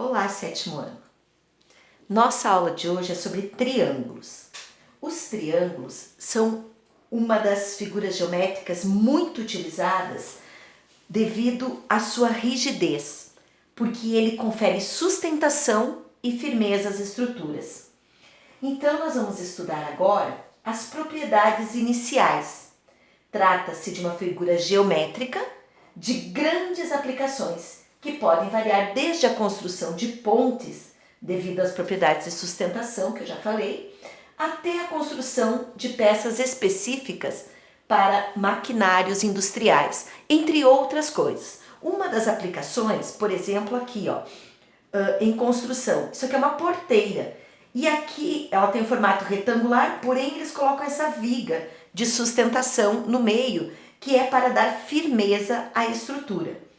Olá, sétimo ano. Nossa aula de hoje é sobre triângulos. Os triângulos são uma das figuras geométricas muito utilizadas devido à sua rigidez, porque ele confere sustentação e firmeza às estruturas. Então, nós vamos estudar agora as propriedades iniciais. Trata-se de uma figura geométrica de grandes aplicações, que podem variar desde a construção de pontes, devido às propriedades de sustentação, que eu já falei, até a construção de peças específicas para maquinários industriais, entre outras coisas. Uma das aplicações, por exemplo, aqui, em construção, isso aqui é uma porteira, e aqui ela tem um formato retangular, porém eles colocam essa viga de sustentação no meio, que é para dar firmeza à estrutura.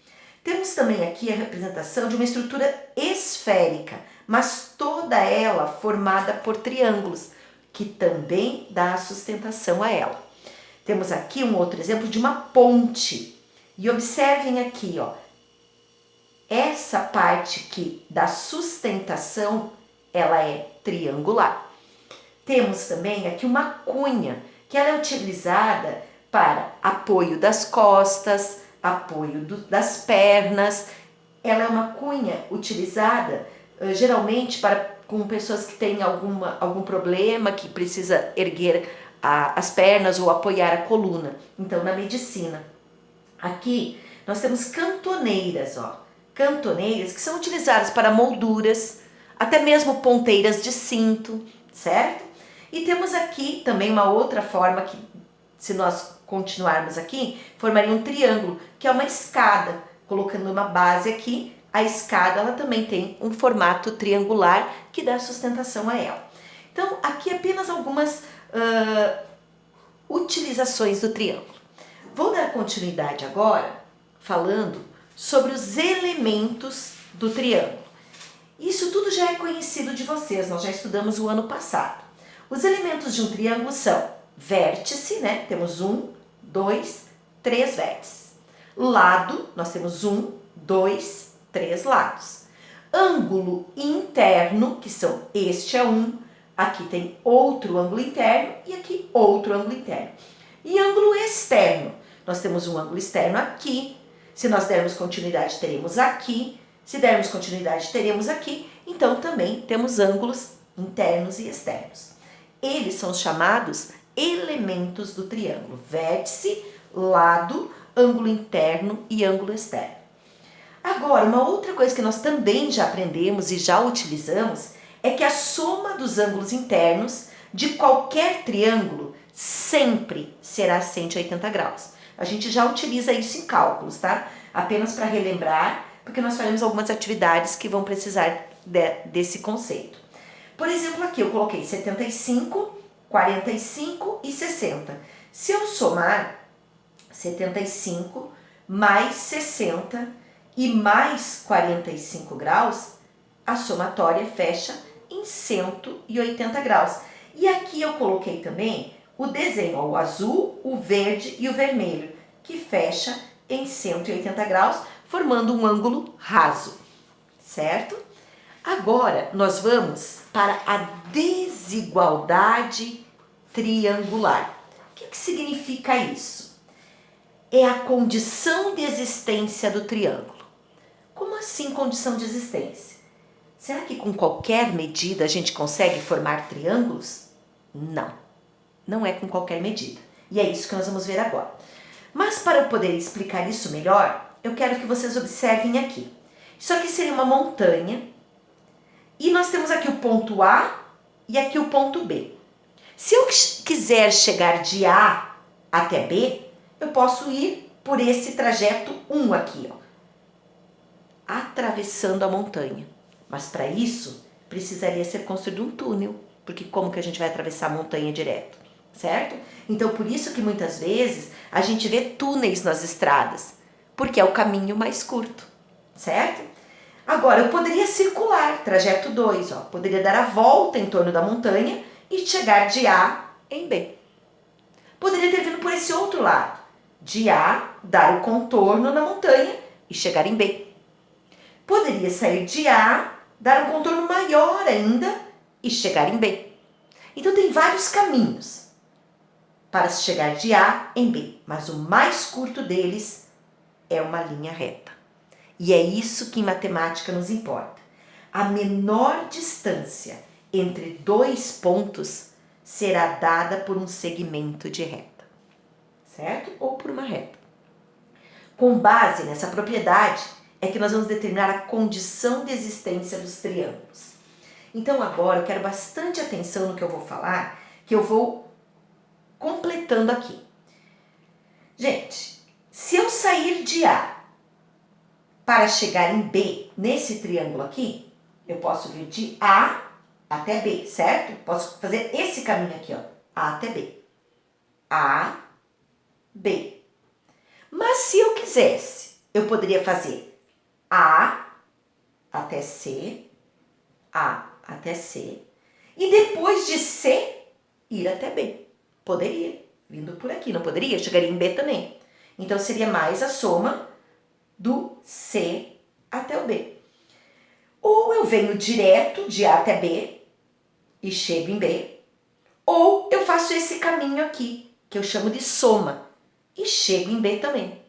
Temos também aqui a representação de uma estrutura esférica, mas toda ela formada por triângulos, que também dá sustentação a ela. Temos aqui um outro exemplo de uma ponte. E observem aqui, essa parte que dá sustentação, ela é triangular. Temos também aqui uma cunha, que ela é utilizada para apoio das costas, apoio das pernas. Ela é uma cunha utilizada geralmente com pessoas que têm algum problema, que precisa erguer as pernas ou apoiar a coluna. Então, na medicina. Aqui nós temos cantoneiras, cantoneiras que são utilizadas para molduras, até mesmo ponteiras de cinto, certo? E temos aqui também uma outra forma que, se nós continuarmos aqui, formaria um triângulo, que é uma escada. Colocando uma base aqui, a escada ela também tem um formato triangular que dá sustentação a ela. Então, aqui apenas algumas utilizações do triângulo. Vou dar continuidade agora falando sobre os elementos do triângulo. Isso tudo já é conhecido de vocês, nós já estudamos o ano passado. Os elementos de um triângulo são vértice, temos 1, 2, 3 vértices. Lado, nós temos 1, 2, 3 lados. Ângulo interno, que são este é 1, aqui tem outro ângulo interno e aqui outro ângulo interno. E ângulo externo, nós temos um ângulo externo aqui. Se nós dermos continuidade, teremos aqui. Se dermos continuidade, teremos aqui. Então, também temos ângulos internos e externos. Eles são chamados elementos do triângulo: vértice, lado, ângulo interno e ângulo externo. Agora, uma outra coisa que nós também já aprendemos e já utilizamos é que a soma dos ângulos internos de qualquer triângulo sempre será 180 graus. A gente já utiliza isso em cálculos, tá? Apenas para relembrar, porque nós faremos algumas atividades que vão precisar desse conceito. Por exemplo, aqui eu coloquei 75, 45 e 60. Se eu somar 75 mais 60 e mais 45 graus, a somatória fecha em 180 graus. E aqui eu coloquei também o desenho, o azul, o verde e o vermelho, que fecha em 180 graus, formando um ângulo raso, certo? Agora, nós vamos para a desigualdade triangular. O que significa isso? É a condição de existência do triângulo. Como assim condição de existência? Será que com qualquer medida a gente consegue formar triângulos? Não, não é com qualquer medida. E é isso que nós vamos ver agora. Mas para eu poder explicar isso melhor, eu quero que vocês observem aqui. Isso aqui seria uma montanha. E nós temos aqui o ponto A e aqui o ponto B. Se eu quiser chegar de A até B, eu posso ir por esse trajeto 1 aqui, atravessando a montanha. Mas para isso, precisaria ser construído um túnel, porque como que a gente vai atravessar a montanha direto, certo? Então, por isso que muitas vezes a gente vê túneis nas estradas, porque é o caminho mais curto, certo? Agora, eu poderia circular, trajeto 2, poderia dar a volta em torno da montanha e chegar de A em B. Poderia ter vindo por esse outro lado, de A, dar o contorno na montanha e chegar em B. poderia sair de A, dar um contorno maior ainda e chegar em B. Então tem vários caminhos para se chegar de A em B, mas o mais curto deles é uma linha reta. E é isso que em matemática nos importa. A menor distância entre dois pontos será dada por um segmento de reta, certo? Ou por uma reta. Com base nessa propriedade é que nós vamos determinar a condição de existência dos triângulos. Então agora eu quero bastante atenção no que eu vou falar, que eu vou completando aqui. Gente, se eu sair de A para chegar em B, nesse triângulo aqui, eu posso vir de A até B, certo? Posso fazer esse caminho aqui, ó, A até B. A, B. Mas se eu quisesse, eu poderia fazer A até C, A até C, e depois de C, ir até B. Poderia, vindo por aqui, não poderia? Chegaria em B também. Então, seria mais a soma do C até o B. Ou eu venho direto de A até B e chego em B, ou eu faço esse caminho aqui, que eu chamo de soma, e chego em B também.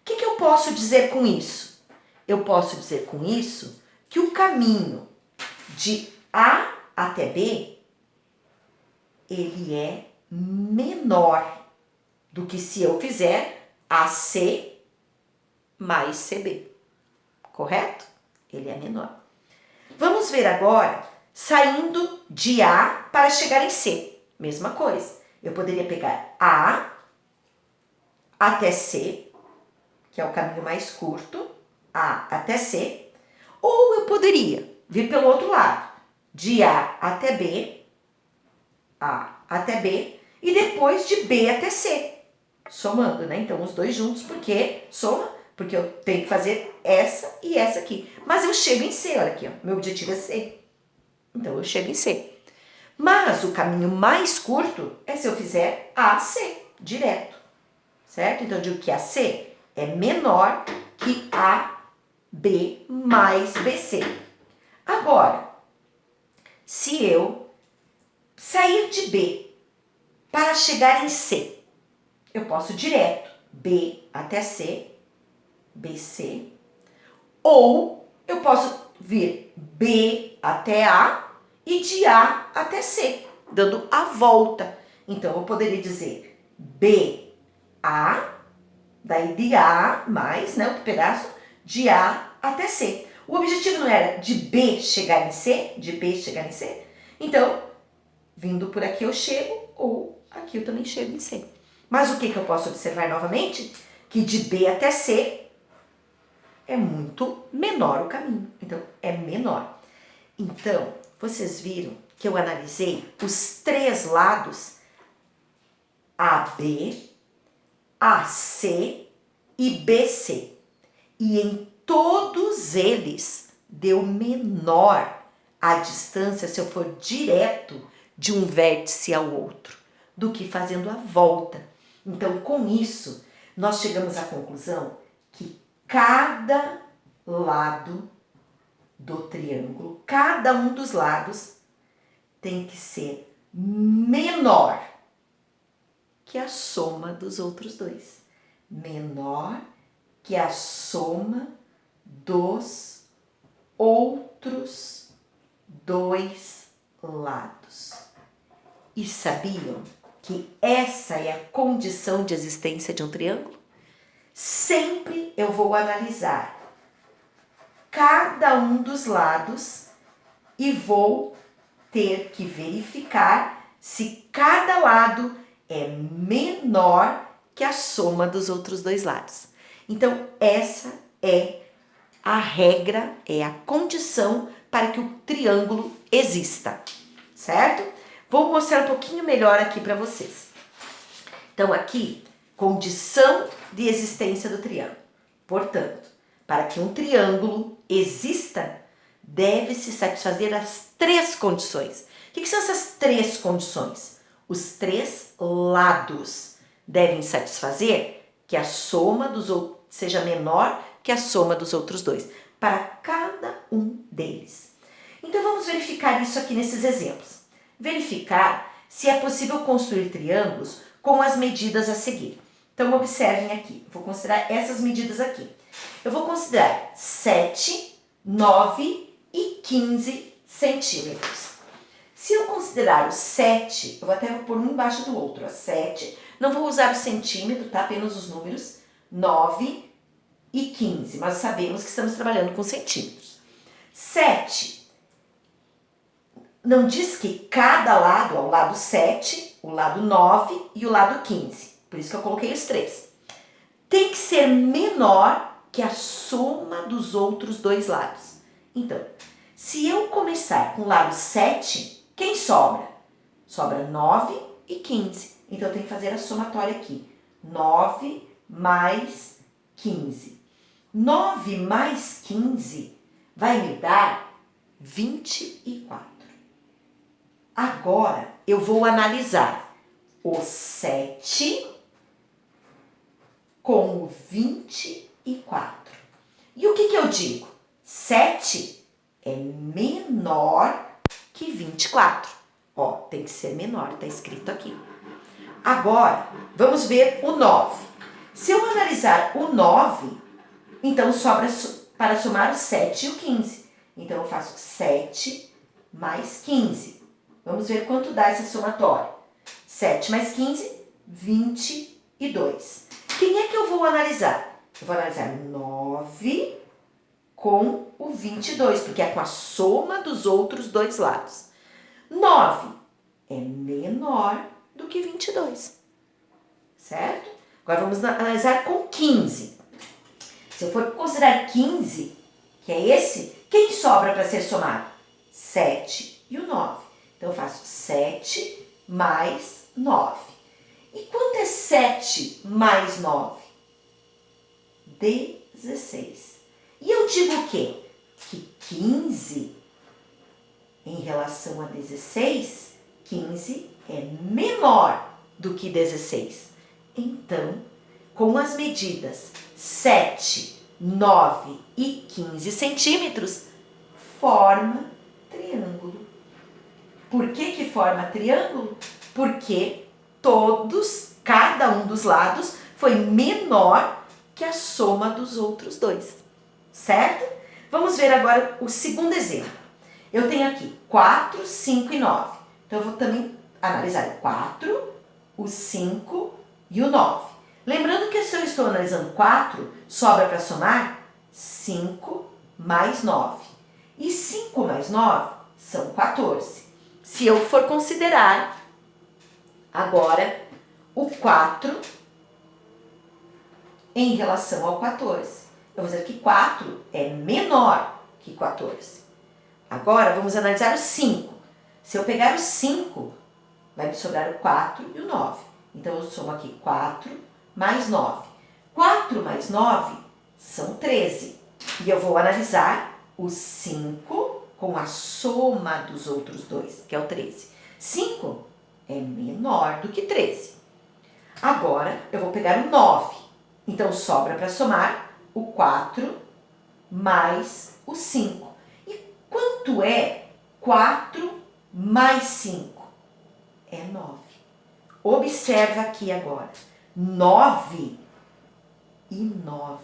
O que eu posso dizer com isso? Eu posso dizer com isso que o caminho de A até B, ele é menor do que se eu fizer AC mais CB, correto? Ele é menor. Vamos ver agora, saindo de A para chegar em C, mesma coisa. Eu poderia pegar A até C, que é o caminho mais curto, A até C, ou eu poderia vir pelo outro lado, de A até B, A até B, e depois de B até C, somando, né? Então, os dois juntos, porque soma, porque eu tenho que fazer essa e essa aqui. Mas eu chego em C, olha aqui, ó, meu objetivo é C. Então, eu chego em C. Mas o caminho mais curto é se eu fizer AC, direto, certo? Então, eu digo que AC é menor que AB mais BC. Agora, se eu sair de B para chegar em C, eu posso direto B até C, BC, ou eu posso vir B até A e de A até C, dando a volta. Então, eu poderia dizer BA, daí de A mais, né, outro pedaço, de A até C. O objetivo não era de B chegar em C, de B chegar em C. Então, vindo por aqui eu chego, ou aqui eu também chego em C. Mas o que eu posso observar novamente? Que de B até C é muito menor o caminho. Então, é menor. Então, vocês viram que eu analisei os três lados AB, AC e BC. E em todos eles deu menor a distância se eu for direto de um vértice ao outro do que fazendo a volta. Então, com isso, nós chegamos à conclusão que cada lado do triângulo, cada um dos lados tem que ser menor que a soma dos outros dois. Menor que a soma dos outros dois lados. E sabiam que essa é a condição de existência de um triângulo? Sempre eu vou analisar cada um dos lados e vou ter que verificar se cada lado é menor que a soma dos outros dois lados. Então, essa é a regra, é a condição para que o triângulo exista, certo? Vou mostrar um pouquinho melhor aqui para vocês. Então, aqui, condição de existência do triângulo. Portanto, para que um triângulo exista, deve-se satisfazer as três condições. O que são essas três condições? Os três lados devem satisfazer que a soma dos outros seja menor que a soma dos outros dois. para cada um deles. Então vamos verificar isso aqui nesses exemplos. Verificar se é possível construir triângulos com as medidas a seguir. Então observem aqui, vou considerar essas medidas aqui. Eu vou considerar 7, 9 e 15 centímetros. Se eu considerar o 7, eu vou até pôr um embaixo do outro, ó, 7, não vou usar o centímetro, tá? Apenas os números, 9 e 15, mas sabemos que estamos trabalhando com centímetros. 7, não diz que cada lado, ó, o lado 7, o lado 9 e o lado 15, por isso que eu coloquei os três. Tem que ser menor que a soma dos outros dois lados. Então, se eu começar com o lado 7, quem sobra? Sobra 9 e 15. Então, eu tenho que fazer a somatória aqui. 9 mais 15. 9 mais 15 vai me dar 24. Agora, eu vou analisar o 7 com o 24. E o que eu digo? 7 é menor que 24. Ó, tem que ser menor, tá escrito aqui. Agora, vamos ver o 9. Se eu analisar o 9, então sobra para somar o 7 e o 15. Então, eu faço 7 mais 15. Vamos ver quanto dá essa somatória. 7 mais 15, 22. Quem é que eu vou analisar? Eu vou analisar 9 com o 22, porque é com a soma dos outros dois lados. 9 é menor do que 22, certo? Agora vamos analisar com 15. Se eu for considerar 15, que é esse, quem sobra para ser somado? 7 e o 9. Então eu faço 7 mais 9. E quanto é 7 mais 9? 16. E eu digo o quê? Que 15, em relação a 16, 15 é menor do que 16. Então, com as medidas 7, 9 e 15 centímetros, forma triângulo. Por que forma triângulo? Porque cada um dos lados foi menor que a soma dos outros dois, certo? Vamos ver agora o segundo exemplo. Eu tenho aqui 4, 5 e 9. Então, eu vou também analisar o 4, o 5 e o 9. Lembrando que se eu estou analisando 4, sobra para somar 5 mais 9. E 5 mais 9 são 14. Se eu for considerar agora o 4 em relação ao 14, eu vou dizer que 4 é menor que 14. Agora, vamos analisar o 5. Se eu pegar o 5, vai me sobrar o 4 e o 9. Então, eu somo aqui 4 mais 9. 4 mais 9 são 13. E eu vou analisar o 5 com a soma dos outros dois, que é o 13. 5 é menor do que 13. Agora, eu vou pegar o 9. Então, sobra para somar o 4 mais o 5. E quanto é 4 mais 5? É 9. Observa aqui agora. 9 e 9.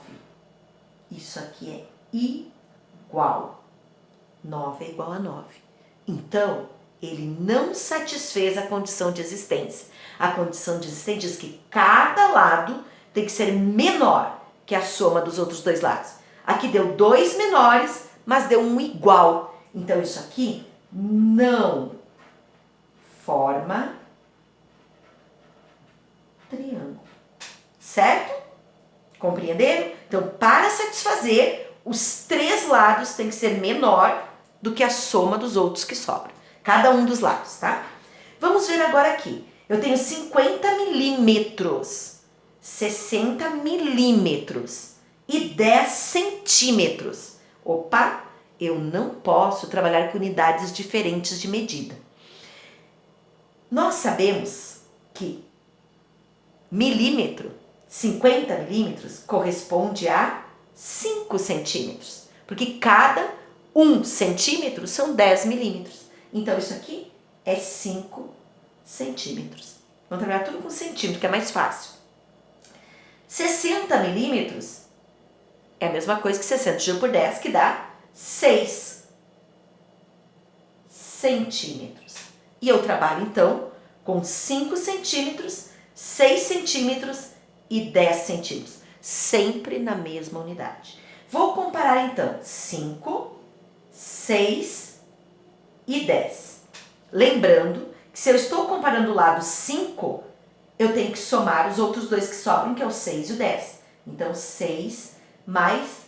Isso aqui é igual. 9 é igual a 9. Então, ele não satisfez a condição de existência. A condição de existência diz que cada lado tem que ser menor que a soma dos outros dois lados. Aqui deu 2 menores, mas deu um igual. Então, isso aqui não forma triângulo. Certo? Compreenderam? Então, para satisfazer, os três lados tem que ser menor do que a soma dos outros que sobram. Cada um dos lados, tá? Vamos ver agora aqui. Eu tenho 50 milímetros, 60 milímetros e 10 centímetros. Opa, eu não posso trabalhar com unidades diferentes de medida. Nós sabemos que milímetro, 50 milímetros, corresponde a 5 centímetros. porque cada 1 centímetro são 10 milímetros. Então, isso aqui é 5 centímetros. Vamos trabalhar tudo com centímetro, que é mais fácil. 60 milímetros é a mesma coisa que 60 dividido por 10, que dá 6 centímetros. E eu trabalho, então, com 5 centímetros, 6 centímetros e 10 centímetros. Sempre na mesma unidade. Vou comparar, então, 5, 6 e 10. Lembrando que se eu estou comparando o lado 5, eu tenho que somar os outros dois que sobram, que é o 6 e o 10. Então, 6 mais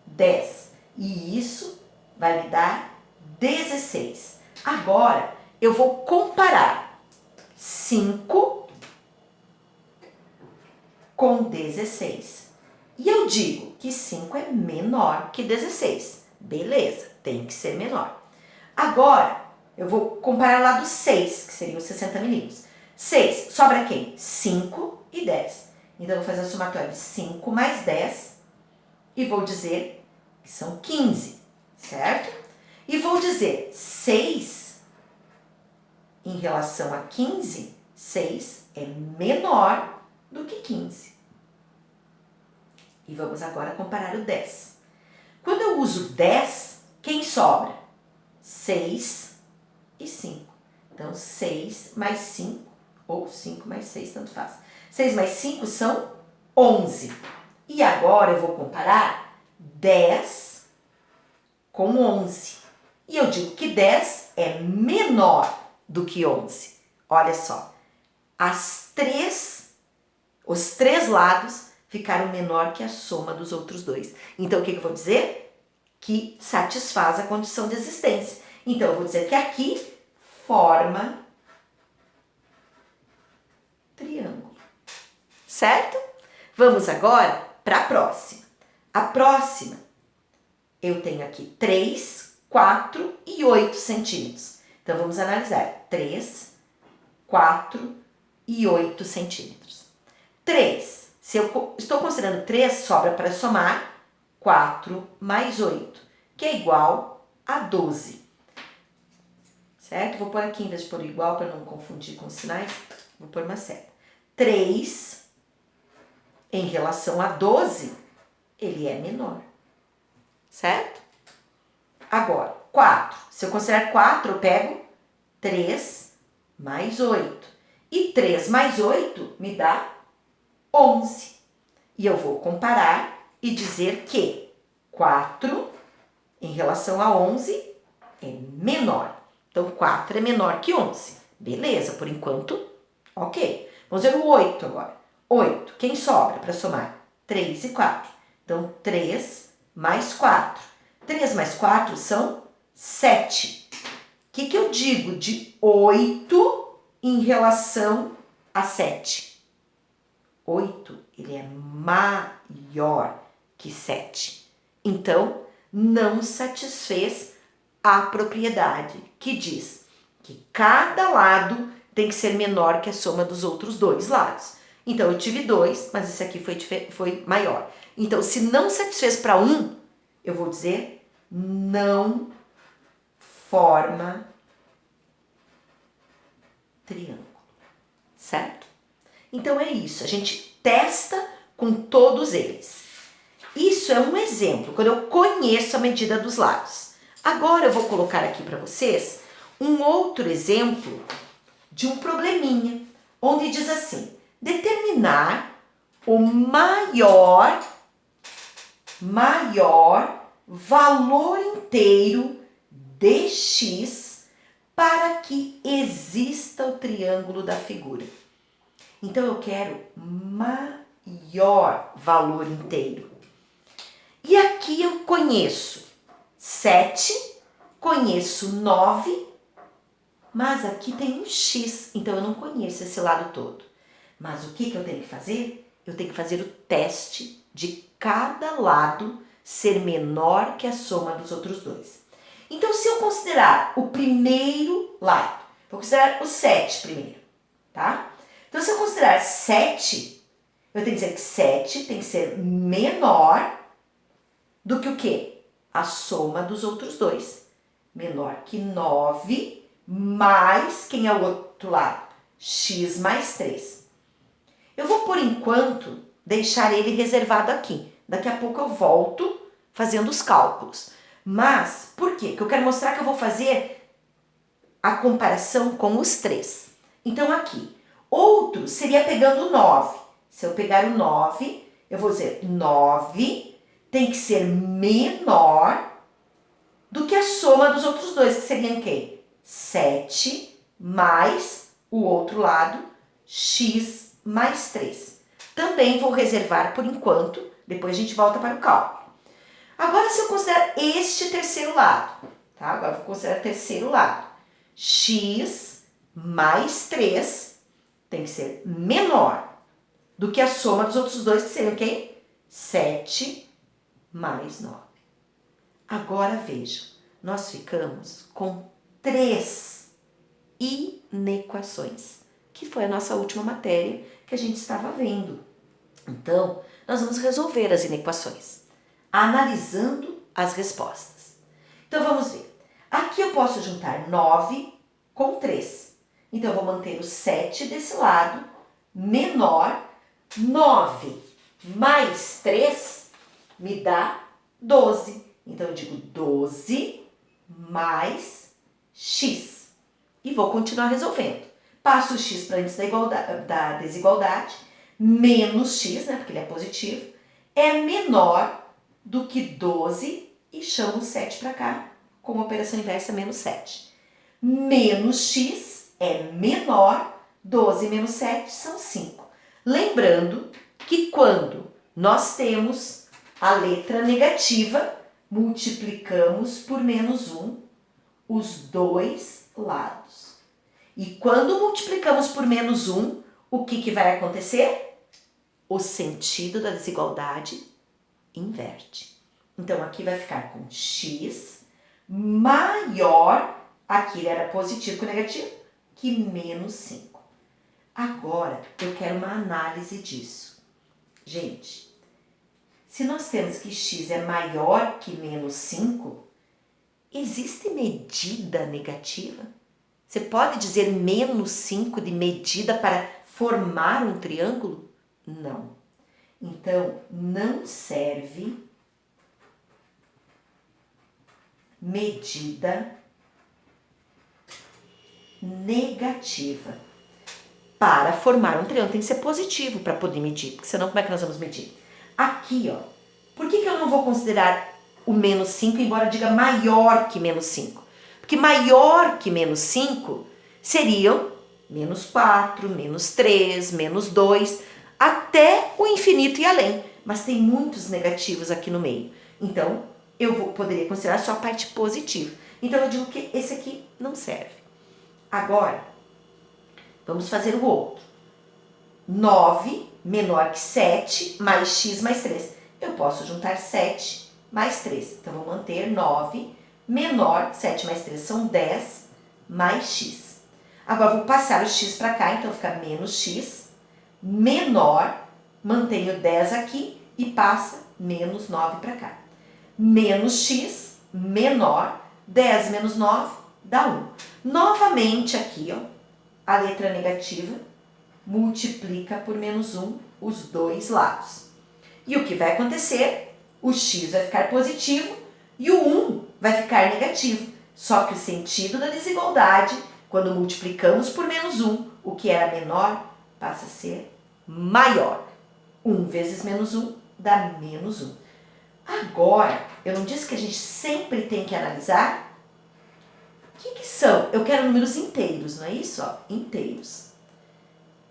10. E isso vai me dar 16. Agora, eu vou comparar 5 com 16. E eu digo que 5 é menor que 16. Beleza, tem que ser menor. Agora, eu vou comparar lá do 6, que seriam 60 milímetros. 6, sobra quem? 5 e 10. Então, eu vou fazer a somatória de 5 mais 10 e vou dizer que são 15, certo? E vou dizer 6 em relação a 15, 6 é menor do que 15. E vamos agora comparar o 10. Quando eu uso 10, quem sobra? 6 e 5. Então, 6 mais 5, ou 5 mais 6, tanto faz. 6 mais 5 são 11. E agora eu vou comparar 10 com 11. E eu digo que 10 é menor do que 11. Olha só, os três lados ficaram menor que a soma dos outros dois. Então, o que eu vou dizer? Que satisfaz a condição de existência. Então, eu vou dizer que aqui forma triângulo. Certo? Vamos agora para a próxima. A próxima, eu tenho aqui 3, 4 e 8 centímetros. Então, vamos analisar. 3, 4 e 8 centímetros. 3, se eu estou considerando 3, sobra para somar 4 mais 8, que é igual a 12. Certo? Vou pôr aqui, em vez de pôr igual, para não confundir com os sinais, vou pôr uma seta. 3, em relação a 12, ele é menor. Certo? Agora, 4. Se eu considerar 4, eu pego 3 mais 8. E 3 mais 8 me dá 11. E eu vou comparar e dizer que 4 em relação a 11 é menor. Então, 4 é menor que 11. Beleza, por enquanto, ok. Vamos ver o 8 agora. 8, quem sobra para somar? 3 e 4. Então, 3 mais 4. 3 mais 4 são 7. O que eu digo de 8 em relação a 7? 8, ele é maior que 7. Então, não satisfez a propriedade que diz que cada lado tem que ser menor que a soma dos outros dois lados. Então, eu tive 2, mas esse aqui foi maior. Então, se não satisfez para 1, eu vou dizer não forma triângulo. Certo? Então, é isso. A gente testa com todos eles. Isso é um exemplo, quando eu conheço a medida dos lados. Agora, eu vou colocar aqui para vocês um outro exemplo de um probleminha, onde diz assim: determinar o maior valor inteiro de x para que exista o triângulo da figura. Então, eu quero maior valor inteiro. E aqui eu conheço 7, conheço 9, mas aqui tem um x, então eu não conheço esse lado todo. Mas o que eu tenho que fazer? Eu tenho que fazer o teste de cada lado ser menor que a soma dos outros dois. Então, se eu considerar o primeiro lado, vou considerar o 7 primeiro, tá? Então, se eu considerar 7, eu tenho que dizer que 7 tem que ser menor do que o quê? a soma dos outros dois. Menor que 9 mais, quem é o outro lado? X mais 3. Eu vou, por enquanto, deixar ele reservado aqui. Daqui a pouco eu volto fazendo os cálculos. Mas, por quê? Porque eu quero mostrar que eu vou fazer a comparação com os 3. Então, aqui, outro seria pegando o 9. Se eu pegar o 9, eu vou dizer 9 tem que ser menor do que a soma dos outros dois, que seriam quem? 7 mais o outro lado, x mais 3. Também vou reservar por enquanto, depois a gente volta para o cálculo. Agora, se eu considerar este terceiro lado, tá? Agora eu vou considerar o terceiro lado. X mais 3 tem que ser menor do que a soma dos outros dois, que seriam quem? 7 mais 9. Agora vejam, nós ficamos com 3 inequações, que foi a nossa última matéria que a gente estava vendo. Então, nós vamos resolver as inequações, analisando as respostas. Então, vamos ver. Aqui eu posso juntar 9 com 3. Então, eu vou manter o 7 desse lado, menor. 9 mais 3 me dá 12. Então, eu digo 12 mais x. E vou continuar resolvendo. Passo o x para antes da desigualdade, menos x, né, porque ele é positivo, é menor do que 12 e chamo o 7 para cá, com a operação inversa menos 7. Menos x é menor, 12 menos 7 são 5. Lembrando que quando nós temos a letra negativa, multiplicamos por menos 1 os dois lados. E quando multiplicamos por menos 1, o que vai acontecer? O sentido da desigualdade inverte. Então, aqui vai ficar com x maior, aqui ele era positivo com negativo, que menos 5. Agora, eu quero uma análise disso. Gente, se nós temos que x é maior que menos 5, existe medida negativa? Você pode dizer menos 5 de medida para formar um triângulo? Não. Então, não serve medida negativa. Para formar um triângulo tem que ser positivo para poder medir, porque senão como é que nós vamos medir? Aqui, ó, por que eu não vou considerar o menos 5, embora diga maior que menos 5? Porque maior que menos 5 seriam menos 4, menos 3, menos 2, até o infinito e além. Mas tem muitos negativos aqui no meio. Então, poderia considerar só a parte positiva. Então, eu digo que esse aqui não serve. Agora, vamos fazer o outro. 9 menor que 7 mais x mais 3. Eu posso juntar 7 mais 3. Então, vou manter 9 menor, 7 mais 3 são 10, mais x. Agora, vou passar o x para cá, então fica menos x, menor, mantenho 10 aqui e passa menos 9 para cá. Menos x, menor, 10 menos 9 dá 1. Novamente aqui, ó, a letra negativa multiplica por menos 1 os dois lados. E o que vai acontecer? O x vai ficar positivo e o 1 vai ficar negativo. Só que o sentido da desigualdade, quando multiplicamos por menos 1, o que era menor passa a ser maior. 1 vezes menos 1 dá menos 1. Agora, eu não disse que a gente sempre tem que analisar? O que são? Eu quero números inteiros, não é isso? Ó, inteiros.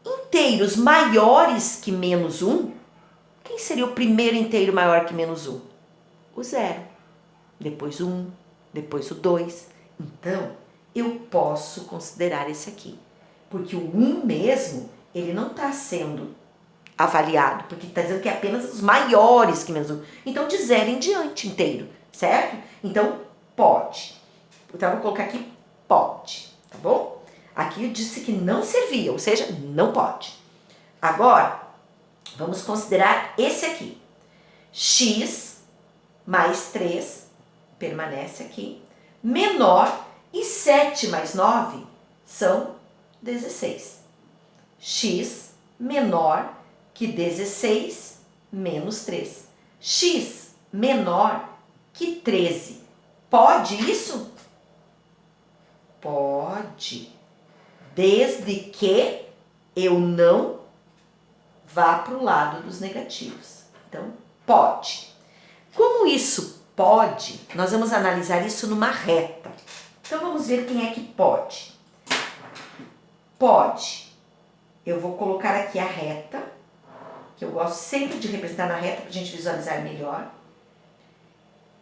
Inteiros maiores que menos 1, quem seria o primeiro inteiro maior que menos 1? O 0. Depois o 1, depois o 2. Então, eu posso considerar esse aqui. Porque o 1 mesmo, ele não está sendo avaliado, porque está dizendo que é apenas os maiores que menos 1. Então, de 0 em diante inteiro, certo? Então, pode. Então, eu vou colocar aqui pode, tá bom? Aqui eu disse que não servia, ou seja, não pode. Agora, vamos considerar esse aqui. X mais 3 permanece aqui, menor, e 7 mais 9 são 16. X menor que 16 menos 3. X menor que 13. Pode isso? Pode. Desde que eu não vá para o lado dos negativos. Então, pode. Como isso pode, nós vamos analisar isso numa reta. Então, vamos ver quem é que pode. Pode. Eu vou colocar aqui a reta, que eu gosto sempre de representar na reta para a gente visualizar melhor.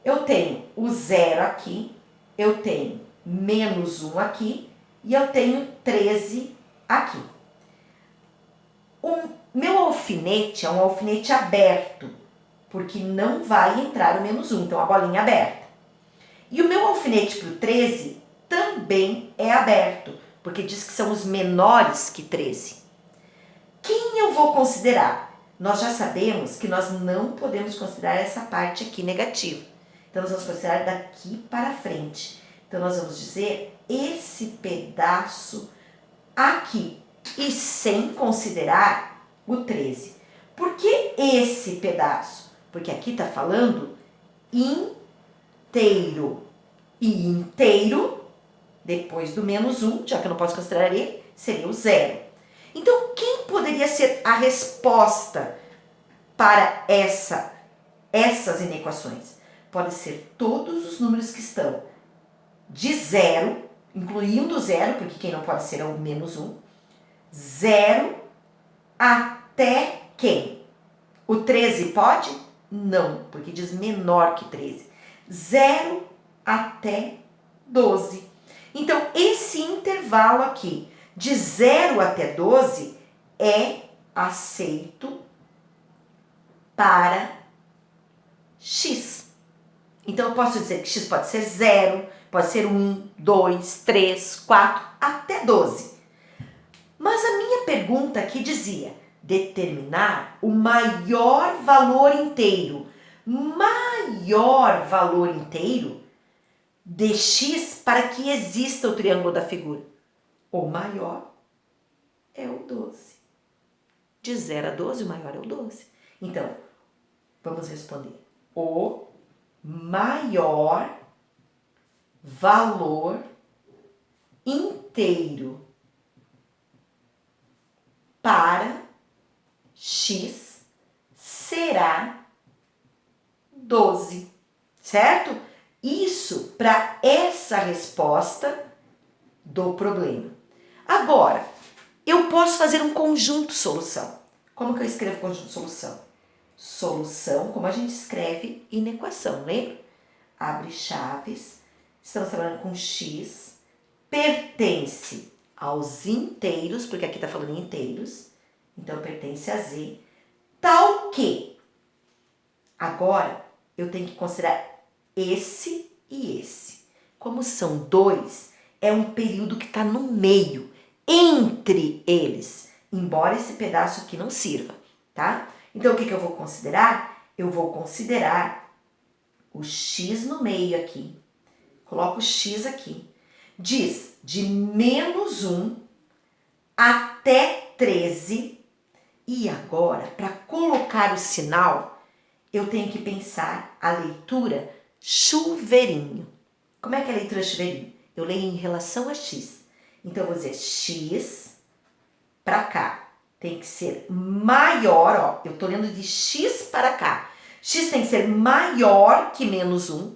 Eu tenho o 0 aqui, eu tenho menos 1 aqui e eu tenho 13 aqui. O meu alfinete é um alfinete aberto, porque não vai entrar o menos 1, então a bolinha é aberta. E o meu alfinete para o 13 também é aberto, porque diz que são os menores que 13. Quem eu vou considerar? Nós já sabemos que nós não podemos considerar essa parte aqui negativa. Então, nós vamos considerar daqui para frente. Então, nós vamos dizer esse pedaço aqui e sem considerar o 13. Por que esse pedaço? Porque aqui está falando inteiro. E inteiro, depois do menos 1, já que eu não posso considerar ele, seria o 0. Então, quem poderia ser a resposta para essas inequações? Pode ser todos os números que estão de 0, incluindo o 0, porque quem não pode ser é o menos 1, 0 até quem? O 13 pode? Não, porque diz menor que 13. 0 até 12. Então, esse intervalo aqui, de 0 até 12, é aceito para x. Então, eu posso dizer que x pode ser 0, pode ser 1, 2, 3, 4, até 12. Mas a minha pergunta aqui dizia, determinar o maior valor inteiro. Maior valor inteiro de x para que exista o triângulo da figura. O maior é o 12. De 0 a 12, o maior é o 12. Então, vamos responder. O maior valor inteiro para x será 12, certo? Isso para essa resposta do problema. Agora, eu posso fazer um conjunto solução. Como que eu escrevo conjunto solução? Solução, como a gente escreve inequação, lembra? Abre chaves, estamos trabalhando com x, pertence aos inteiros, porque aqui está falando em inteiros, então pertence a z, tal que. Agora, eu tenho que considerar esse e esse. Como são dois, é um período que está no meio, entre eles, embora esse pedaço aqui não sirva, tá? Então, o que eu vou considerar? Eu vou considerar o x no meio aqui. Coloco o x aqui. Diz de menos 1 até 13. E agora, para colocar o sinal, eu tenho que pensar a leitura chuveirinho. Como é que é a leitura chuveirinho? Eu leio em relação a x. Então, eu vou dizer x para cá. Tem que ser maior, ó, eu tô lendo de x para cá. X tem que ser maior que menos 1.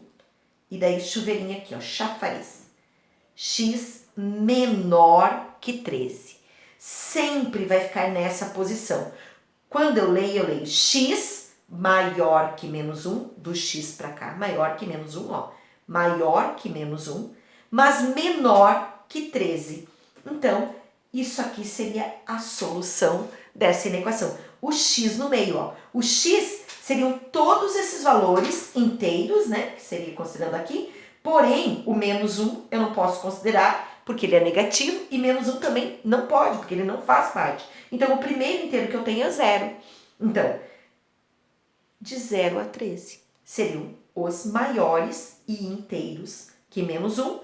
E daí chuveirinho aqui, ó, chafariz. X menor que 13. Sempre vai ficar nessa posição. Quando eu leio x maior que menos 1, do x para cá, maior que menos 1, ó. Maior que menos 1, mas menor que 13. Então, isso aqui seria a solução dessa inequação. O x no meio, ó. O x seriam todos esses valores inteiros, né? Que seria considerando aqui. Porém, o menos 1 eu não posso considerar, porque ele é negativo. E menos 1 também não pode, porque ele não faz parte. Então, o primeiro inteiro que eu tenho é 0. Então, de 0 a 13 seriam os maiores e inteiros que menos 1.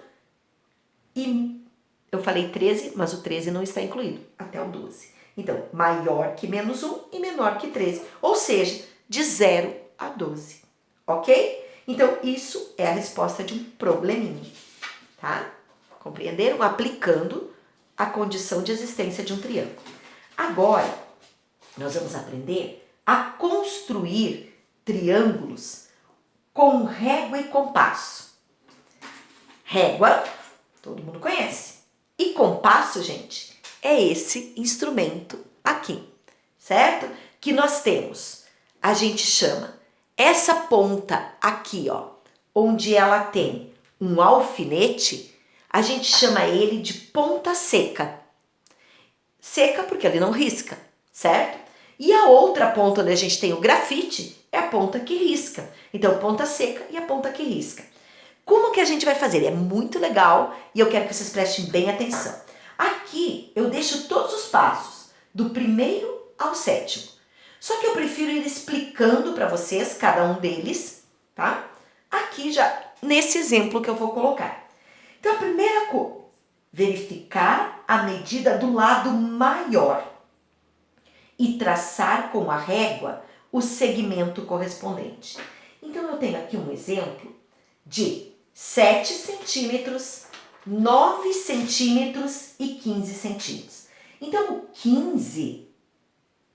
E eu falei 13, mas o 13 não está incluído, até o 12. Então, maior que menos 1 e menor que 13. Ou seja, de 0 a 12. Ok? Então, isso é a resposta de um probleminha. Tá? Compreenderam? Aplicando a condição de existência de um triângulo. Agora, nós vamos aprender a construir triângulos com régua e compasso. Régua, todo mundo conhece. E compasso, gente, é esse instrumento aqui, certo? Que nós temos, a gente chama essa ponta aqui, ó, onde ela tem um alfinete, a gente chama ele de ponta seca. Seca porque ele não risca, certo? E a outra ponta onde a gente tem o grafite é a ponta que risca. Então, ponta seca e a ponta que risca. Como que a gente vai fazer? É muito legal e eu quero que vocês prestem bem atenção. Aqui eu deixo todos os passos, do primeiro ao 7º. Só que eu prefiro ir explicando para vocês cada um deles, tá? Aqui já, nesse exemplo que eu vou colocar. Então, a primeira coisa, verificar a medida do lado maior e traçar com a régua o segmento correspondente. Então, eu tenho aqui um exemplo de 7 centímetros, 9 centímetros e 15 centímetros. Então, o 15,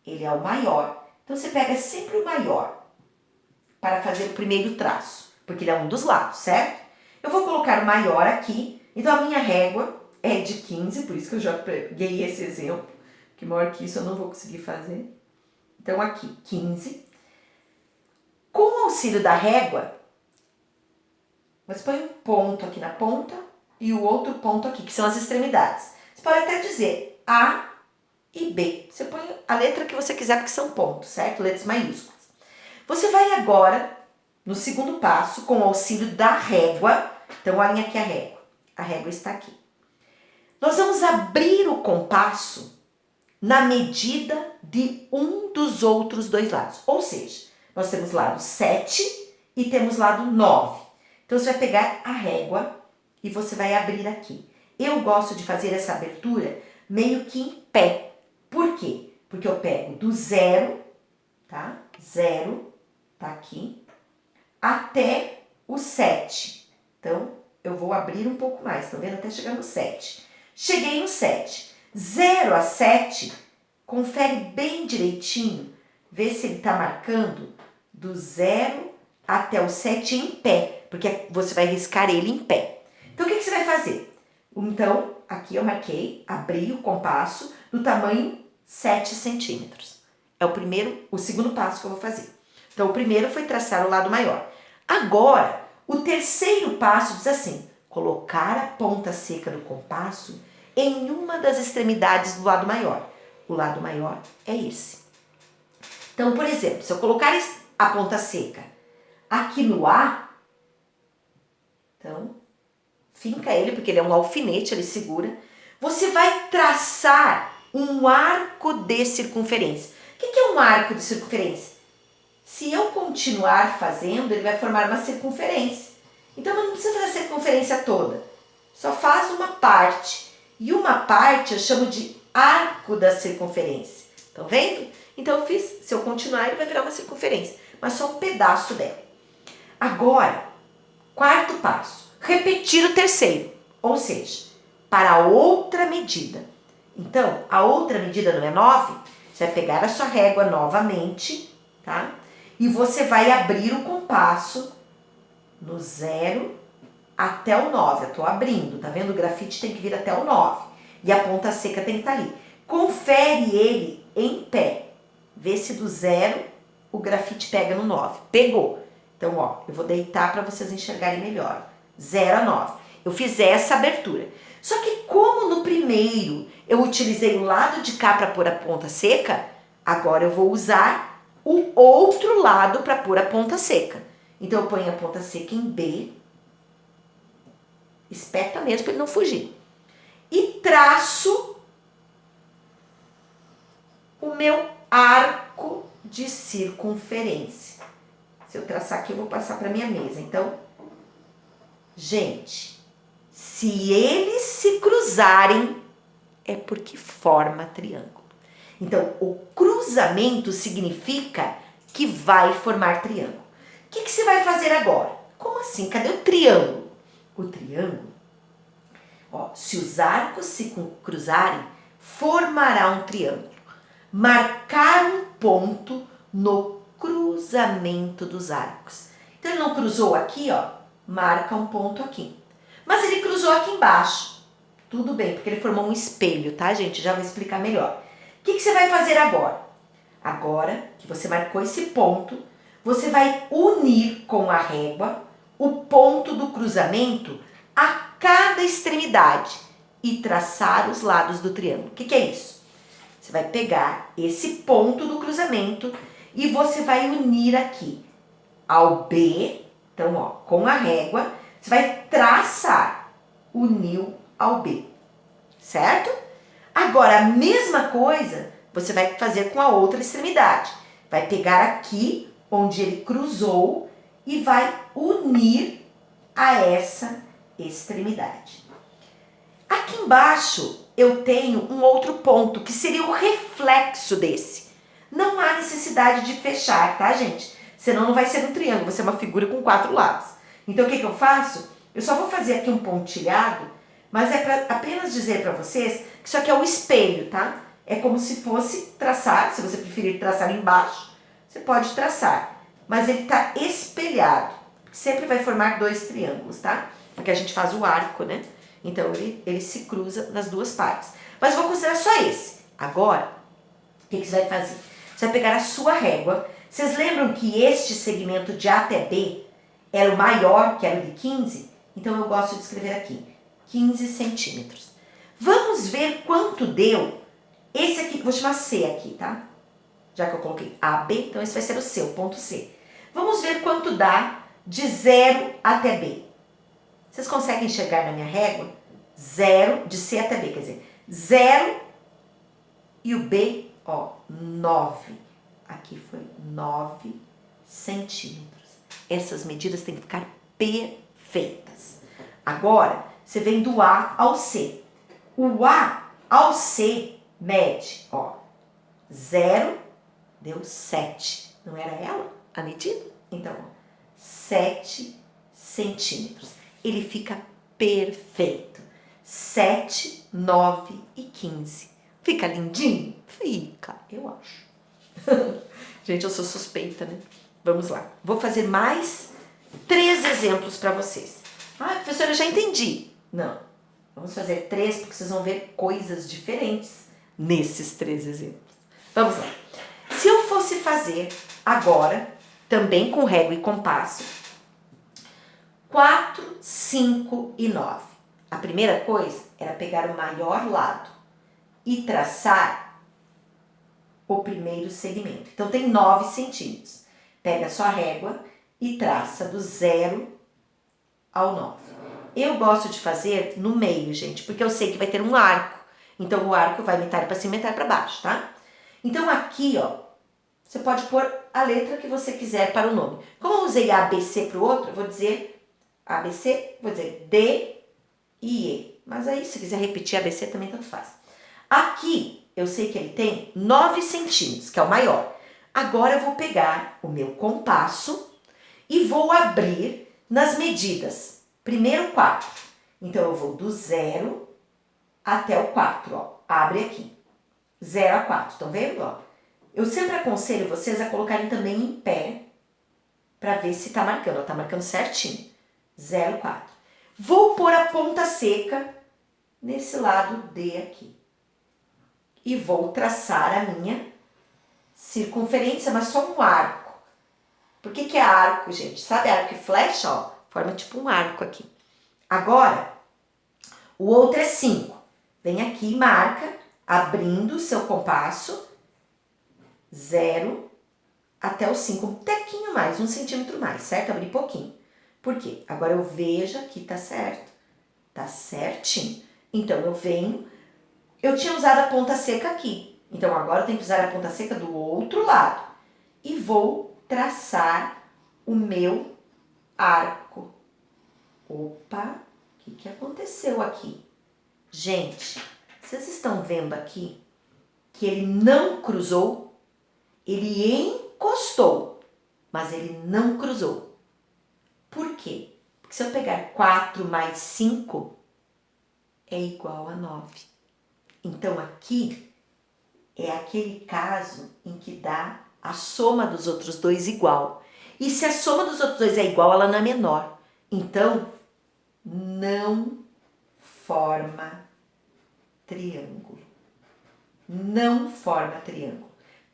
ele é o maior. Então, você pega sempre o maior para fazer o primeiro traço, porque ele é um dos lados, certo? Eu vou colocar o maior aqui. Então, a minha régua é de 15, por isso que eu já peguei esse exemplo, que maior que isso eu não vou conseguir fazer. Então, aqui, 15. Com o auxílio da régua, você põe um ponto aqui na ponta e o outro ponto aqui, que são as extremidades. Você pode até dizer A e B. Você põe a letra que você quiser, porque são pontos, certo? Letras maiúsculas. Você vai agora, no segundo passo, com o auxílio da régua. Então, olhem aqui a régua. A régua está aqui. Nós vamos abrir o compasso na medida de um dos outros dois lados. Ou seja, nós temos lado 7 e temos lado 9. Então, você vai pegar a régua e você vai abrir aqui. Eu gosto de fazer essa abertura meio que em pé. Por quê? Porque eu pego do 0, tá? 0, tá aqui, até o 7. Então, eu vou abrir um pouco mais, estão vendo? Até chegar no 7. Cheguei no 7. 0 a 7, confere bem direitinho, vê se ele está marcando do 0 até o 7 em pé, porque você vai riscar ele em pé. Então, o que você vai fazer? Então, aqui eu marquei, abri o compasso do tamanho 7 centímetros. É o segundo passo que eu vou fazer. Então, o primeiro foi traçar o lado maior. Agora, o terceiro passo diz assim: colocar a ponta seca do compasso em uma das extremidades do lado maior. O lado maior é esse. Então, por exemplo, se eu colocar a ponta seca aqui no A, então, finca ele, porque ele é um alfinete, ele segura. Você vai traçar um arco de circunferência. O que é um arco de circunferência? Se eu continuar fazendo, ele vai formar uma circunferência. Então, não precisa fazer a circunferência toda. Só faz uma parte. E uma parte eu chamo de arco da circunferência. Estão vendo? Então, eu fiz. Se eu continuar, ele vai virar uma circunferência. Mas só um pedaço dela. Agora, quarto passo. Repetir o terceiro. Ou seja, para outra medida. Então, a outra medida não é 9. Você vai pegar a sua régua novamente, tá? E você vai abrir o compasso no 0 até o 9. Eu tô abrindo, tá vendo? O grafite tem que vir até o 9. E a ponta seca tem que estar ali. Confere ele em pé. Vê se do 0 o grafite pega no 9. Pegou. Então, ó, eu vou deitar para vocês enxergarem melhor. 0 a 9. Eu fiz essa abertura. Só que como no primeiro eu utilizei o lado de cá para pôr a ponta seca, agora eu vou usar o outro lado para pôr a ponta seca. Então, eu ponho a ponta seca em B, espeta mesmo para ele não fugir, e traço o meu arco de circunferência. Se eu traçar aqui, eu vou passar para minha mesa. Então, gente, se eles se cruzarem, é porque forma triângulo. Então, o cruzamento significa que vai formar triângulo. O que você vai fazer agora? Como assim? Cadê o triângulo? O triângulo, ó, se os arcos se cruzarem, formará um triângulo. Marcar um ponto no cruzamento dos arcos. Então, ele não cruzou aqui, ó, marca um ponto aqui. Mas ele cruzou aqui embaixo. Tudo bem, porque ele formou um espelho, tá, gente? Já vou explicar melhor. O que você vai fazer agora? Agora que você marcou esse ponto, você vai unir com a régua o ponto do cruzamento a cada extremidade e traçar os lados do triângulo. O que é isso? Você vai pegar esse ponto do cruzamento e você vai unir aqui ao B. Então, ó, com a régua, você vai traçar, uniu ao B, certo? Agora, a mesma coisa você vai fazer com a outra extremidade. Vai pegar aqui, onde ele cruzou, e vai unir a essa extremidade. Aqui embaixo, eu tenho um outro ponto, que seria o reflexo desse. Não há necessidade de fechar, tá, gente? Senão não vai ser um triângulo, vai ser uma figura com 4 lados. Então, o que eu faço? Eu só vou fazer aqui um pontilhado, mas é para apenas dizer para vocês que isso aqui é um espelho, tá? É como se fosse traçar, se você preferir traçar embaixo, você pode traçar. Mas ele está espelhado, sempre vai formar 2 triângulos, tá? Porque a gente faz o arco, né? Então, ele se cruza nas duas partes. Mas eu vou considerar só esse. Agora, o que você vai fazer? Você vai pegar a sua régua. Vocês lembram que este segmento de A até B era o maior, que era o de 15? Então, eu gosto de escrever aqui, 15 centímetros. Vamos ver quanto deu esse aqui, vou chamar C aqui, tá? Já que eu coloquei A, B, então esse vai ser o C, o ponto C. Vamos ver quanto dá de 0 até B. Vocês conseguem enxergar na minha régua? 0, de C até B, quer dizer, 0 e o B, ó, 9. Aqui foi 9 centímetros. Essas medidas têm que ficar perfeitas. Agora, você vem do A ao C. O A ao C mede, ó, 0 deu 7. Não era ela a medida? Então, ó, 7 centímetros. Ele fica perfeito. 7, 9 e 15. Fica lindinho? Fica, eu acho. Gente, eu sou suspeita, né? Vamos lá. Vou fazer mais 3 exemplos para vocês. Ah, professora, eu já entendi. Não. Vamos fazer 3 porque vocês vão ver coisas diferentes nesses 3 exemplos. Vamos lá. Se eu fosse fazer agora, também com régua e compasso, 4, 5 e 9. A primeira coisa era pegar o maior lado e traçar o primeiro segmento. Então, tem 9 centímetros. Pega a sua régua e traça do 0 ao 9. Eu gosto de fazer no meio, gente, porque eu sei que vai ter um arco. Então, o arco vai metade para cima e metade para baixo, tá? Então, aqui, ó, você pode pôr a letra que você quiser para o nome. Como eu usei ABC para o outro, eu vou dizer ABC, vou dizer D e E. Mas aí, se quiser repetir ABC, também tanto faz. Aqui, eu sei que ele tem 9 centímetros, que é o maior. Agora, eu vou pegar o meu compasso e vou abrir nas medidas. Primeiro 4. Então, eu vou do 0 até o 4, ó. Abre aqui. 0 a 4, estão vendo? Ó? Eu sempre aconselho vocês a colocarem também em pé para ver se tá marcando. Ó, tá marcando certinho. 0, 4. Vou pôr a ponta seca nesse lado D aqui. E vou traçar a minha circunferência, mas só um arco. Por que é arco, gente? Sabe arco e flecha, ó? Forma tipo um arco aqui. Agora, o outro é 5. Vem aqui e marca, abrindo o seu compasso, 0 até o 5. Um tequinho mais, 1 centímetro mais, certo? Abri pouquinho. Por quê? Agora eu vejo aqui, tá certo? Tá certinho. Então, eu venho... Eu tinha usado a ponta seca aqui. Então, agora eu tenho que usar a ponta seca do outro lado. E vou traçar o meu arco. Opa, o que aconteceu aqui? Gente, vocês estão vendo aqui que ele não cruzou? Ele encostou, mas ele não cruzou. Por quê? Porque se eu pegar 4 mais 5, é igual a 9. Então, aqui é aquele caso em que dá a soma dos outros dois igual. E se a soma dos outros dois é igual, ela não é menor. Então, não forma triângulo. Não forma triângulo.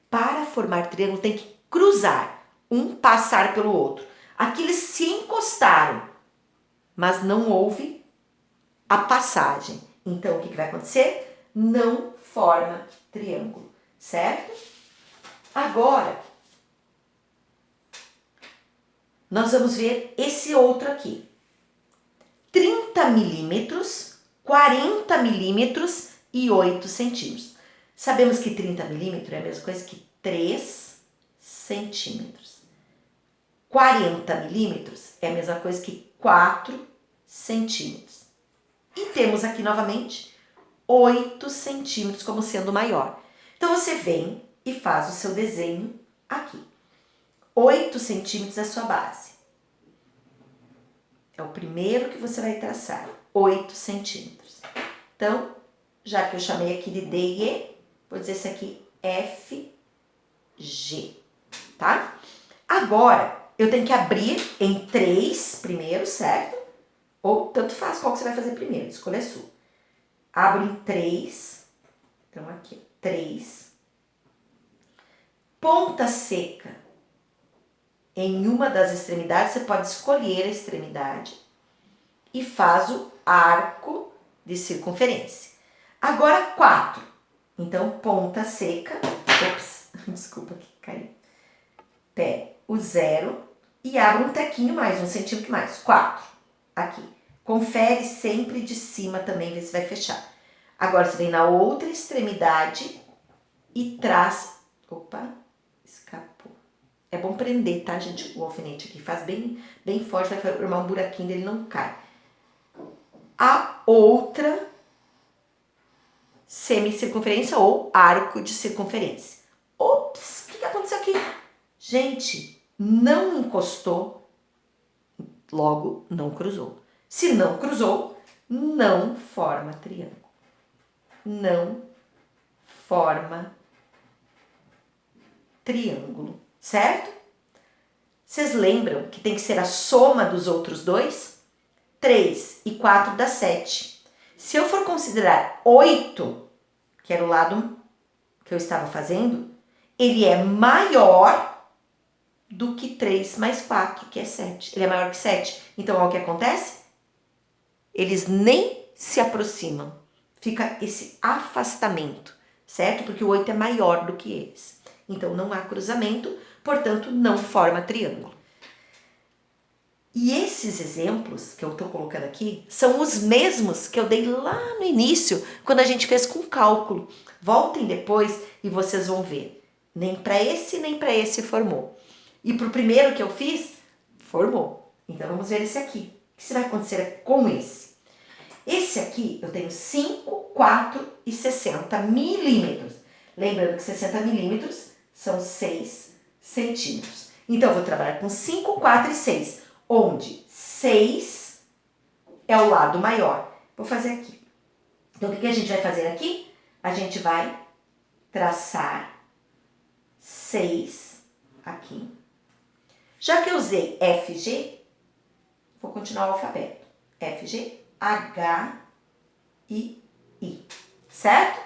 Para formar triângulo, tem que cruzar, um passar pelo outro. Aqui eles se encostaram, mas não houve a passagem. Então, o que vai acontecer? Não forma triângulo, certo? Agora, nós vamos ver esse outro aqui. 30 milímetros, 40 milímetros e 8 centímetros. Sabemos que 30 milímetros é a mesma coisa que 3 centímetros. 40 milímetros é a mesma coisa que 4 centímetros. E temos aqui novamente 8 centímetros como sendo maior. Então, você vem e faz o seu desenho aqui. 8 centímetros é a sua base. É o primeiro que você vai traçar, 8 centímetros. Então, já que eu chamei aqui de D e E, vou dizer esse aqui F, G, tá? Agora, eu tenho que abrir em 3 primeiro, certo? Ou tanto faz qual que você vai fazer primeiro, escolha a sua. Abro em 3, então aqui, 3. Ponta seca. Em uma das extremidades, você pode escolher a extremidade e faz o arco de circunferência. Agora 4. Então, ponta seca. Ops, desculpa que caiu. Pega o 0 e abre um tequinho mais, 1 centímetro mais. 4. Aqui. Confere sempre de cima também, vê se vai fechar. Agora, você vem na outra extremidade e traz... Opa, escapou. É bom prender, tá, gente? O alfinete aqui faz bem forte, vai formar um buraquinho dele, não cai. A outra semicircunferência ou arco de circunferência. Ops, o que aconteceu aqui? Gente, não encostou, logo não cruzou. Se não cruzou, não forma triângulo. Não forma triângulo, certo? Vocês lembram que tem que ser a soma dos outros dois? 3 e 4 dá 7. Se eu for considerar 8, que era o lado que eu estava fazendo, ele é maior do que 3 mais 4, que é 7. Ele é maior que 7. Então, olha o que acontece? Eles nem se aproximam. Fica esse afastamento, certo? Porque o 8 é maior do que eles. Então, não há cruzamento, portanto, não forma triângulo. E esses exemplos que eu estou colocando aqui são os mesmos que eu dei lá no início, quando a gente fez com cálculo. Voltem depois e vocês vão ver. Nem para esse formou. E para o primeiro que eu fiz, formou. Então, vamos ver esse aqui. O que vai acontecer com esse? Esse aqui eu tenho 5, 4 e 60 milímetros. Lembrando que 60 milímetros são 6 centímetros. Então, eu vou trabalhar com 5, 4 e 6, onde 6 é o lado maior. Vou fazer aqui. Então, o que a gente vai fazer aqui? A gente vai traçar 6 aqui. Já que eu usei FG, vou continuar o alfabeto. FG, H e I, certo?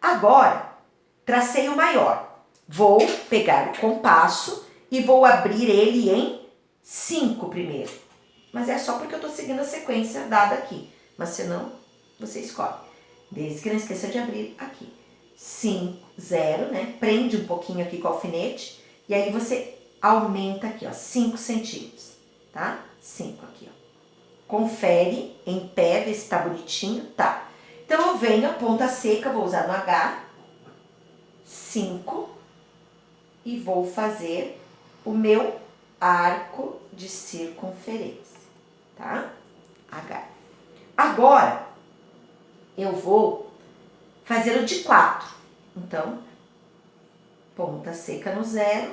Agora, tracei o maior. Vou pegar o compasso e vou abrir ele em 5 primeiro. Mas é só porque eu estou seguindo a sequência dada aqui. Mas se não, você escolhe. Desde que não esqueça de abrir aqui. 5, 0, né? Prende um pouquinho aqui com o alfinete. E aí você aumenta aqui, ó, 5 centímetros, tá? 5 aqui, ó. Confere em pé, vê se tá bonitinho, tá. Então, eu venho a ponta seca, vou usar no H, 5, e vou fazer o meu arco de circunferência, tá? H. Agora, eu vou fazer o de 4. Então, ponta seca no 0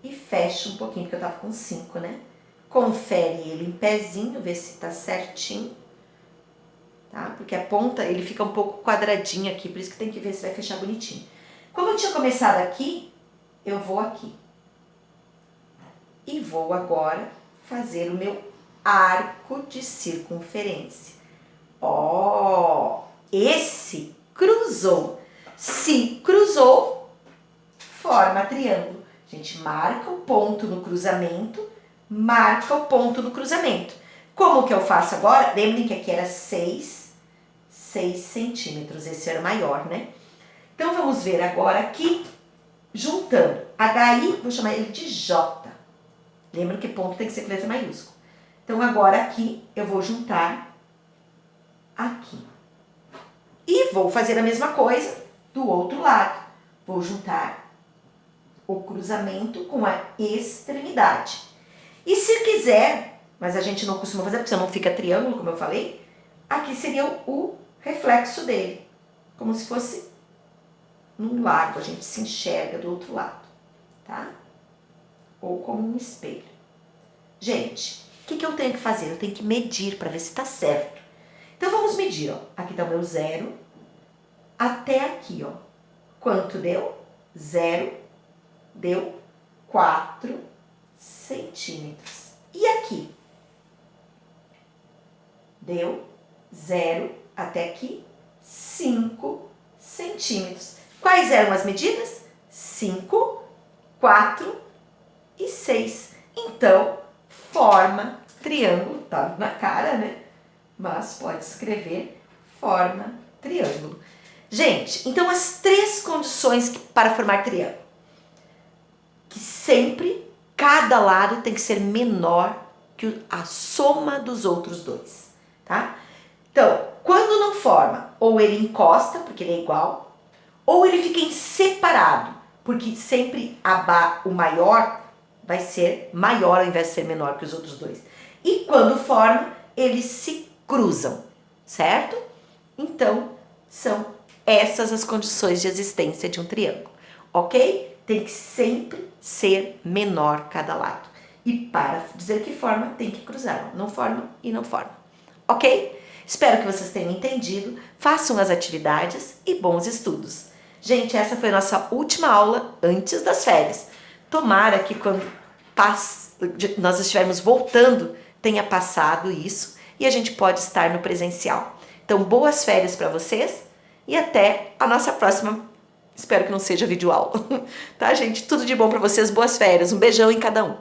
e fecho um pouquinho, porque eu tava com 5, né? Confere ele em pezinho, vê se tá certinho, tá? Porque a ponta, ele fica um pouco quadradinho aqui, por isso que tem que ver se vai fechar bonitinho. Como eu tinha começado aqui, eu vou aqui. E vou agora fazer o meu arco de circunferência. Ó, esse cruzou. Se cruzou, forma triângulo. A gente marca o ponto no cruzamento, marca o ponto no cruzamento. Como que eu faço agora? Lembrem que aqui era 6 centímetros, esse era o maior, né? Então, vamos ver agora aqui, juntando. HI, vou chamar ele de J. Lembra que ponto tem que ser com letra maiúscula. Então, agora aqui, eu vou juntar aqui. E vou fazer a mesma coisa do outro lado. Vou juntar o cruzamento com a extremidade. E se quiser, mas a gente não costuma fazer, porque senão não fica triângulo, como eu falei, aqui seria o reflexo dele. Como se fosse num lago, a gente se enxerga do outro lado, tá? Ou como um espelho. Gente, o que eu tenho que fazer? Eu tenho que medir para ver se tá certo. Então, vamos medir, ó. Aqui tá o meu 0 até aqui, ó. Quanto deu? 0 deu 4 centímetros. E aqui? Deu 0 até aqui, 5 centímetros. Quais eram as medidas? 5, 4 e 6. Então, forma triângulo, tá na cara, né? Mas pode escrever forma triângulo. Gente, então as 3 condições para formar triângulo. Que sempre cada lado tem que ser menor que a soma dos outros dois, tá? Então, quando não forma, ou ele encosta, porque ele é igual, ou ele fica em separado, porque sempre o maior vai ser maior ao invés de ser menor que os outros dois. E quando forma, eles se cruzam, certo? Então, são essas as condições de existência de um triângulo, ok? Tem que sempre ser menor cada lado. E para dizer que forma, tem que cruzar. Não forma e não forma, ok? Espero que vocês tenham entendido. Façam as atividades e bons estudos. Gente, essa foi a nossa última aula antes das férias. Tomara que quando nós estivermos voltando, tenha passado isso e a gente pode estar no presencial. Então, boas férias para vocês e até a nossa próxima. Espero que não seja videoaula. Tá, gente? Tudo de bom para vocês. Boas férias. Um beijão em cada um.